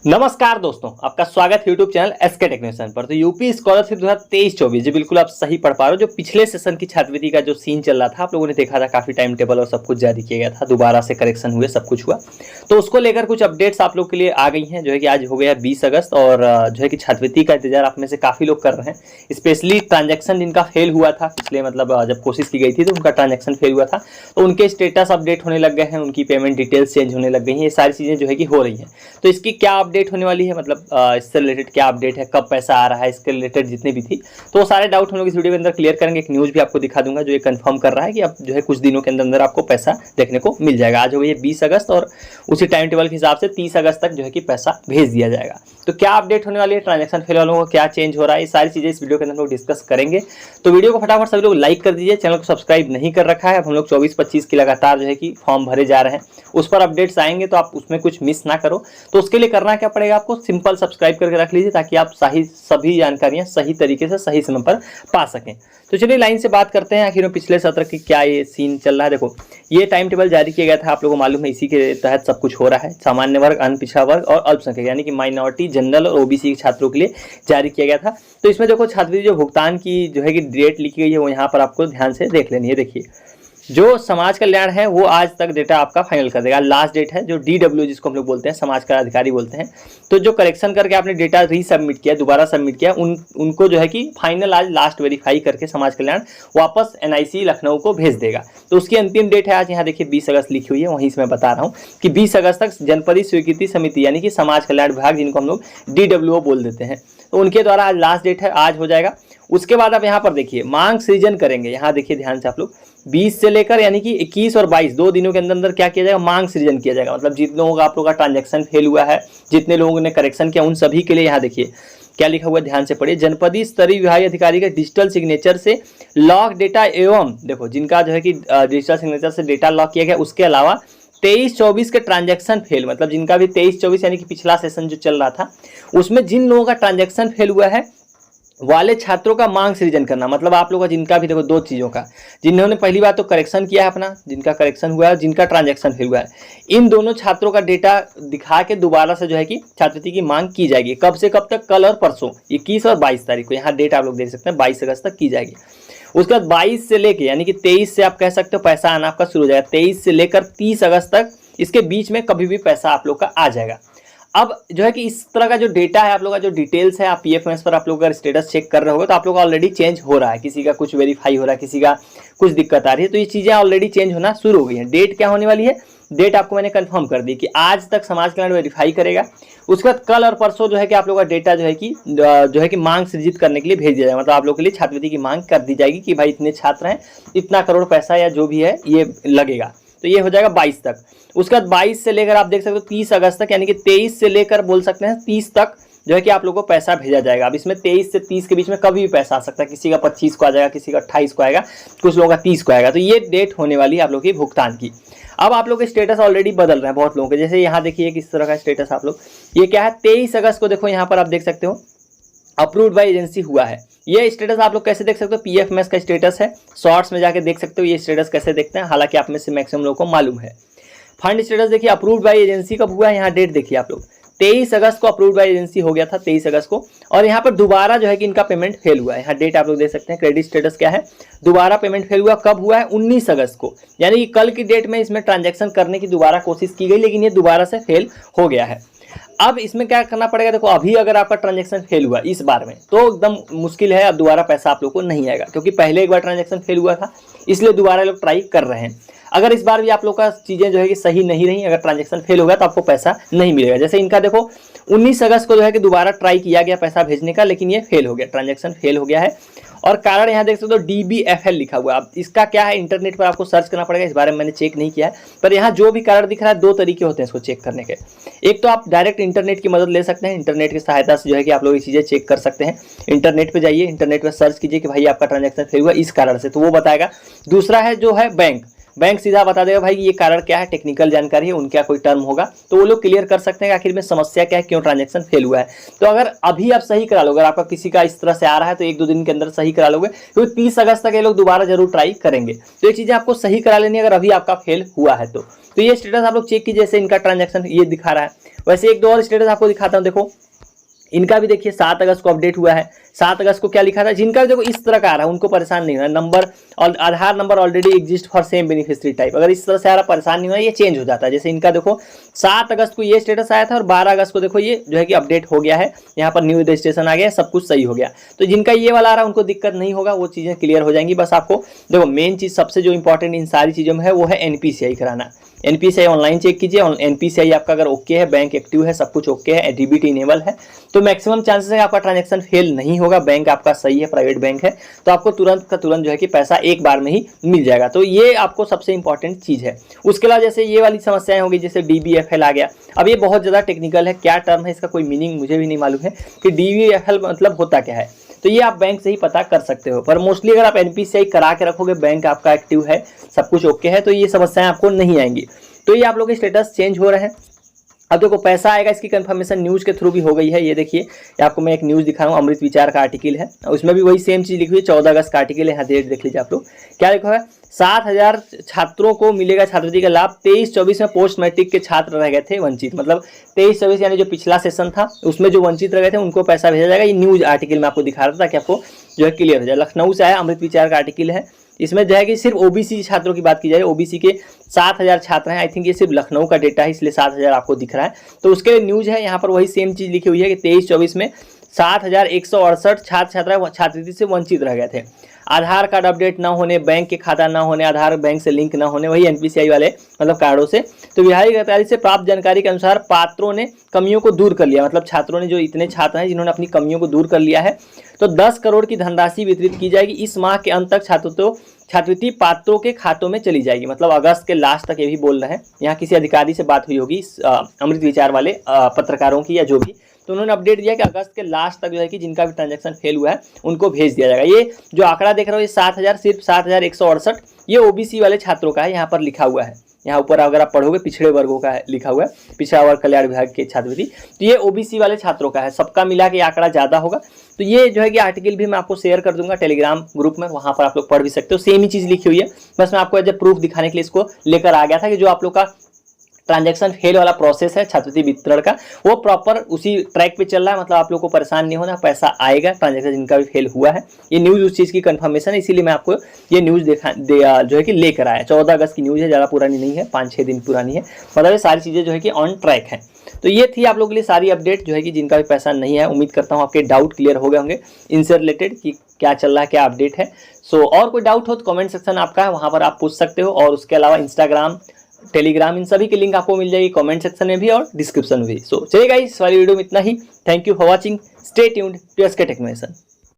नमस्कार दोस्तों, आपका स्वागत है यूट्यूब चैनल एसके टेक्नीशियन पर। तो यूपी स्कॉलरशिप 2023-24 जी बिल्कुल आप सही पढ़ पा रहे हो। जो पिछले सेशन की छात्रवृत्ति का जो सीन चल रहा था, आप लोगों ने देखा था, काफी टाइम टेबल और सब कुछ जारी किया गया था, दोबारा से करेक्शन हुए, सब कुछ हुआ। तो उसको लेकर कुछ अपडेट्स आप लोग के लिए आ गई हैं, जो है कि आज हो गया 20 अगस्त और जो है कि छात्रवृत्ति का इंतजार आप में से काफी लोग कर रहे हैं। स्पेशली ट्रांजेक्शन जिनका फेल हुआ था पिछले, मतलब जब कोशिश की गई थी तो उनका ट्रांजेक्शन फेल हुआ था, तो उनके स्टेटस अपडेट होने लग गए हैं, उनकी पेमेंट डिटेल्स चेंज होने लग गई हैं। ये सारी चीजें जो है कि हो रही हैं। तो इसकी क्या अपडेट होने वाली है, मतलब इससे रिलेटेड क्या अपडेट है, कब पैसा आ रहा है, इसके रिलेटेड जितने भी थी, तो वो सारे डाउट हम लोग इस वीडियो के अंदर क्लियर करेंगे। एक न्यूज़ भी आपको दिखा दूंगा जो ये कंफर्म कर रहा है कि अब जो है कुछ दिनों के अंदर अंदर आपको पैसा देखने को मिल जाएगा। आज हो गई 20 अगस्त और उसी टाइम टेबल के हिसाब से 30 अगस्त तक जो है कि पैसा भेज दिया जाएगा। तो क्या अपडेट होने वाली है, ट्रांजेक्शन फेल वालों को क्या चेंज हो रहा है, ये सारी चीजें इस वीडियो के अंदर हम लोग डिस्कस करेंगे। तो वीडियो को फटाफट सभी लोग लाइक कर दीजिए। चैनल को सब्सक्राइब नहीं कर रखा है, अब हम लोग 24-25 की लगातार जो है कि फॉर्म भरे जा रहे हैं, उस पर अपडेट्स आएंगे, तो आप उसमें कुछ मिस ना करो। तो उसके लिए करना क्या पड़ेगा, आपको सिंपल सब्सक्राइब करके रख लीजिए ताकि आप सभी जानकारियां सही तरीके से सही समय पर पा सकें। तो चलिए लाइन से बात करते हैं, आखिर में पिछले सत्र की क्या ये सीन चल रहा है। देखो, ये टाइम टेबल जारी किया गया था, आप लोगों को मालूम है, इसी के तहत सब कुछ हो रहा है। सामान्य वर्ग, अनपिछड़ा वर्ग और अल्पसंख्यक यानी कि माइनॉरिटी, जनरल और ओबीसी छात्रों के लिए जारी किया गया था। तो इसमें देखो छात्रवृत्ति जो भुगतान की जो है कि डेट लिखी गई है वो यहाँ पर आपको ध्यान से देख लेनी है। देखिए, जो समाज कल्याण है वो आज तक डेटा आपका फाइनल कर देगा। लास्ट डेट है जो DW जिसको हम लोग बोलते हैं, समाज का अधिकारी बोलते हैं। तो जो करेक्शन करके आपने डेटा रीसबमिट किया, दोबारा सबमिट किया, उनको जो है कि फाइनल आज लास्ट वेरीफाई करके समाज कल्याण वापस NIC लखनऊ को भेज देगा। तो उसकी अंतिम डेट है आज, यहाँ देखिए 20 अगस्त लिखी हुई है, वहीं से मैं बता रहा हूँ कि 20 अगस्त तक जनपदीय स्वीकृति समिति यानी कि समाज कल्याण विभाग, जिनको हम लोग DWO बोल देते हैं, तो उनके द्वारा आज लास्ट डेट है, आज हो जाएगा। उसके बाद आप यहाँ पर देखिए मांग सृजन करेंगे। यहाँ देखिए ध्यान से आप लोग 20 से लेकर यानी कि 21 और 22 दो दिनों के अंदर अंदर क्या किया जाएगा, मांग सृजन किया जाएगा। मतलब जितने लोगों का आप लोगों का ट्रांजैक्शन फेल हुआ है, जितने लोगों ने करेक्शन किया, उन सभी के लिए यहाँ देखिए क्या लिखा हुआ है, ध्यान से पढ़िए। जनपदीय स्तरीय विभागीय अधिकारी के डिजिटल सिग्नेचर से लॉक डेटा एवं देखो जिनका जो है कि डिजिटल सिग्नेचर से डेटा लॉक किया गया, उसके अलावा 23-24 के ट्रांजैक्शन फेल, मतलब जिनका भी 23-24 यानी कि पिछला सेशन जो चल रहा था उसमें जिन लोगों का ट्रांजैक्शन फेल हुआ है वाले छात्रों का मांग सृजन करना। मतलब आप लोगों का जिनका भी देखो दो चीज़ों का, जिन्होंने पहली बार तो करेक्शन किया है अपना, जिनका करेक्शन हुआ है, जिनका ट्रांजैक्शन फेल हुआ है, इन दोनों छात्रों का डेटा दिखा के दोबारा से जो है कि छात्रवृत्ति की मांग की जाएगी। कब से कब तक, कल और परसों 21 और 22 तारीख को। यहाँ डेट आप लोग देख सकते हैं 22 अगस्त तक की जाएगी। उसके बाद 22 से लेके यानी कि 23 से आप कह सकते हो पैसा आना आपका शुरू हो जाएगा। 23 से लेकर 30 अगस्त तक इसके बीच में कभी भी पैसा आप लोग का आ जाएगा। अब जो है कि इस तरह का जो डेटा है, आप लोग का जो डिटेल्स है, आप PFMS पर आप लोग अगर स्टेटस चेक कर रहे हो तो आप लोग का ऑलरेडी चेंज हो रहा है। किसी का कुछ वेरीफाई हो रहा है, किसी का कुछ दिक्कत आ रही है, तो ये चीज़ें ऑलरेडी चेंज होना शुरू हो गई हैं। डेट क्या होने वाली है, डेट आपको मैंने कंफर्म कर दी कि आज तक समाज कल्याण वेरीफाई करेगा। उसके बाद कल और परसों जो है कि आप लोग का डेटा जो है कि मांग सृजित करने के लिए भेज दिया जाएगा। मतलब आप लोग के लिए छात्रवृत्ति की मांग कर दी जाएगी कि भाई इतने छात्र हैं, इतना करोड़ पैसा या जो भी है ये लगेगा। तो ये हो जाएगा 22 तक। उसके बाद 22 से लेकर आप देख सकते हो 30 अगस्त तक, यानी कि 23 से लेकर बोल सकते हैं 30 तक जो है कि आप लोगों को पैसा भेजा जाएगा। अब इसमें 23 से 30 के बीच में कभी भी पैसा आ सकता है, किसी का 25 को आ जाएगा, किसी का 28 को आएगा, कुछ लोगों का 30 को आएगा। तो ये डेट होने वाली है आप लोग की भुगतान की। अब आप लोग के स्टेटस ऑलरेडी बदल रहे हैं बहुत लोगों के, जैसे यहाँ देखिए किस तरह का स्टेटस आप लोग, ये क्या है 23 अगस्त को देखो यहाँ पर आप देख सकते हो अप्रूव्ड बाय एजेंसी हुआ है। ये स्टेटस आप लोग कैसे देख सकते हो, PFMS का स्टेटस है, शॉर्ट्स में जाके देख सकते हो ये स्टेटस कैसे देखते हैं, हालांकि आप में से मैक्सिमम लोगों को मालूम है। फंड स्टेटस देखिए अप्रूव्ड बाय एजेंसी कब हुआ है, यहाँ डेट देखिए आप लोग 23 अगस्त को अप्रूव्ड बाय एजेंसी हो गया था, 23 अगस्त को। और यहाँ पर दोबारा जो है कि इनका पेमेंट फेल हुआ है, यहाँ डेट आप लोग देख सकते हैं। क्रेडिट स्टेटस क्या है, दोबारा पेमेंट फेल हुआ, कब हुआ है 19 अगस्त को, यानी कि कल की डेट में इसमें ट्रांजैक्शन करने की दोबारा कोशिश की गई, लेकिन ये दोबारा से फेल हो गया है। अब इसमें क्या करना पड़ेगा, देखो अभी अगर आपका ट्रांजैक्शन फेल हुआ इस बार में तो एकदम मुश्किल है, अब दोबारा पैसा आप लोग को नहीं आएगा, क्योंकि पहले एक बार ट्रांजैक्शन फेल हुआ था, इसलिए दोबारा लोग ट्राई कर रहे हैं। अगर इस बार भी आप लोग का चीज़ें जो है कि सही नहीं रही, अगर ट्रांजैक्शन फेल होगा तो आपको पैसा नहीं मिलेगा। जैसे इनका देखो 19 अगस्त को जो है कि दोबारा ट्राई किया गया पैसा भेजने का, लेकिन ये फेल हो गया, ट्रांजैक्शन फेल हो गया है। और कारण यहाँ देख सकते हो DBFL लिखा हुआ है। अब इसका क्या है, इंटरनेट पर आपको सर्च करना पड़ेगा, इस बारे में मैंने चेक नहीं किया है, पर यहाँ जो भी कारण दिख रहा है दो तरीके होते हैं इसको चेक करने के। एक तो आप डायरेक्ट इंटरनेट की मदद ले सकते हैं, इंटरनेट की सहायता से जो है कि आप लोग ये चीज़ें चेक कर सकते हैं। इंटरनेट पे जाइए, इंटरनेट पे सर्च कीजिए कि भाई आपका ट्रांजैक्शन फेल हुआ इस कारण से, तो वो बताएगा। दूसरा है जो है बैंक, बैंक सीधा बता देगा भाई ये कारण क्या है, टेक्निकल जानकारी है, उनका कोई टर्म होगा तो वो लोग क्लियर कर सकते हैं कि आखिर में समस्या क्या है, क्यों ट्रांजेक्शन फेल हुआ है। तो अगर अभी आप सही करा लोगे, अगर आपका किसी का इस तरह से आ रहा है तो 1-2 दिन के अंदर सही करा लोगे, क्योंकि 30 अगस्त तक ये लोग दोबारा जरूर ट्राई करेंगे। तो ये चीजें आपको सही करा लेनी है अगर अभी आपका फेल हुआ है तो ये स्टेटस आप लोग चेक कीजिए। जैसे इनका ट्रांजैक्शन ये दिखा रहा है, वैसे एक दो और स्टेटस आपको दिखाता हूँ। देखो इनका भी देखिए 7 अगस्त को अपडेट हुआ है। 7 अगस्त को क्या लिखा था, जिनका देखो इस तरह का आ रहा है उनको परेशान नहीं होना, नंबर और Aadhaar number already exist for same beneficiary type, अगर इस तरह से आ रहा परेशान नहीं होना, ये चेंज हो जाता है। जैसे इनका देखो 7 अगस्त को ये स्टेटस आया था और 12 अगस्त को देखो ये जो है कि अपडेट हो गया है, यहाँ पर न्यू रजिस्ट्रेशन आ गया, सब कुछ सही हो गया। तो जिनका ये वाला आ रहा है उनको दिक्कत नहीं होगा, वो चीज़ें क्लियर हो जाएंगी। बस आपको देखो मेन चीज़ सबसे जो इंपॉर्टेंट इन सारी चीज़ों में है वो है NPCI कराना। NPCI ऑनलाइन चेक कीजिए, NPCI आपका अगर ओके है, बैंक एक्टिव है, सब कुछ ओके है, DBT इनेबल है, तो मैक्सिमम चांसेस है आपका ट्रांजैक्शन फेल नहीं होगा। बैंक आपका सही है, प्राइवेट बैंक है, तो आपको तुरंत का तुरंत जो है कि पैसा एक बार में ही मिल जाएगा। तो ये आपको सबसे इंपॉर्टेंट चीज़ है। उसके अलावा जैसे ये वाली समस्याएं होगी, जैसे DBFL आ गया, अब ये बहुत ज़्यादा टेक्निकल है, क्या टर्म है इसका कोई मीनिंग मुझे भी नहीं मालूम है कि DBFL मतलब होता क्या है, तो ये आप बैंक से ही पता कर सकते हो। पर मोस्टली अगर आप NPCI करा के रखोगे, बैंक आपका एक्टिव है, सब कुछ ओके है, तो ये समस्याएं आपको नहीं आएंगी। तो ये आप लोग के स्टेटस चेंज हो रहे हैं। अब देखो पैसा आएगा, इसकी कंफर्मेशन न्यूज़ के थ्रू भी हो गई है। ये देखिए, आपको मैं एक न्यूज़ दिखा रहा हूँ, अमृत विचार का आर्टिकल है, उसमें भी वही सेम चीज़ लिखी हुई है। 14 अगस्त का आर्टिकल है, यहाँ डेट देख लीजिए आप लोग, क्या लिखा है, 7,000 छात्रों को मिलेगा छात्रवृत्ति का लाभ। 23-24 में पोस्ट मैट्रिक के छात्र रह गए थे वंचित, मतलब 23-24 यानी जो पिछला सेशन था उसमें जो वंचित रह गए थे उनको पैसा भेजा जाएगा। ये न्यूज़ आर्टिकल में आपको दिखा रहा था कि आपको जो है क्लियर हो जाए। लखनऊ से आया, अमृत विचार का आर्टिकल है, इसमें जो है कि सिर्फ OBC छात्रों की बात की जाए, OBC के 7,000 छात्र हैं। आई थिंक ये सिर्फ लखनऊ का डेटा है, इसलिए 7,000 आपको दिख रहा है। तो उसके लिए न्यूज़ है, यहाँ पर वही सेम चीज़ लिखी हुई है कि 23-24 में 7,168 छात्र छात्रा छात्रवृत्ति से वंचित रह गए थे। आधार कार्ड अपडेट ना होने, बैंक के खाता ना होने, आधार बैंक से लिंक ना होने, वही NPCI वाले मतलब कार्डों से। तो विभागीय गतिविधि से प्राप्त जानकारी के अनुसार पात्रों ने कमियों को दूर कर लिया, मतलब छात्रों ने, जो इतने छात्र हैं जिन्होंने अपनी कमियों को दूर कर लिया है, तो 10 करोड़ की धनराशि वितरित की जाएगी। इस माह के अंत तक छात्रवृत्ति पात्रों के खातों में चली जाएगी, मतलब अगस्त के लास्ट तक, ये भी बोल रहे हैं। यहाँ किसी अधिकारी से बात हुई होगी अमृत विचार वाले पत्रकारों की या जो भी, तो उन्होंने अपडेट दिया कि अगस्त के लास्ट तक जो है कि जिनका भी ट्रांजैक्शन फेल हुआ है उनको भेज दिया जाएगा। ये जो आंकड़ा देख रहे हो, ये 7,000 सिर्फ 7,168 ये OBC वाले छात्रों का है, यहाँ पर लिखा हुआ है। यहाँ ऊपर अगर आप पढ़ोगे पिछड़े वर्गों का लिखा हुआ है, पिछड़ा वर्ग कल्याण विभाग के छात्रवृत्ति, तो ये OBC वाले छात्रों का है। सबका मिला के आंकड़ा ज़्यादा होगा। तो ये जो है कि आर्टिकल भी मैं आपको शेयर कर दूंगा टेलीग्राम ग्रुप में, वहाँ पर आप लोग पढ़ भी सकते हो। सेम ही चीज़ लिखी हुई है, बस मैं आपको एज ए प्रूफ दिखाने के लिए इसको लेकर आ गया था कि जो आप लोग का ट्रांजैक्शन फेल वाला प्रोसेस है छात्रवृत्ति वितरण का, वो प्रॉपर उसी ट्रैक पे चल रहा है। मतलब आप लोग को परेशान नहीं होना, पैसा आएगा ट्रांजैक्शन जिनका भी फेल हुआ है। ये न्यूज़ उस चीज़ की कंफर्मेशन है, इसीलिए मैं आपको ये न्यूज़ जो है कि लेकर आया। 14 अगस्त की न्यूज़ है, ज़्यादा पुरानी नहीं है, 5-6 दिन पुरानी है। मतलब ये सारी चीज़ें जो है कि ऑन ट्रैक है। तो ये थी आप लोगों के लिए सारी अपडेट जो है कि जिनका भी पैसा नहीं है। उम्मीद करता हूँ आपके डाउट क्लियर हो गए होंगे इनसे रिलेटेड कि क्या चल रहा है, क्या अपडेट है। सो और कोई डाउट हो तो कमेंट सेक्शन आपका है, वहाँ पर आप पूछ सकते हो। और उसके अलावा इंस्टाग्राम, टेलीग्राम, इन सभी की लिंक आपको मिल जाएगी कमेंट सेक्शन में भी और डिस्क्रिप्शन में भी। सो चलिए गाइस, इस वाली वीडियो में इतना ही। Thank you for watching, stay tuned to SK टेक्नोमेशन।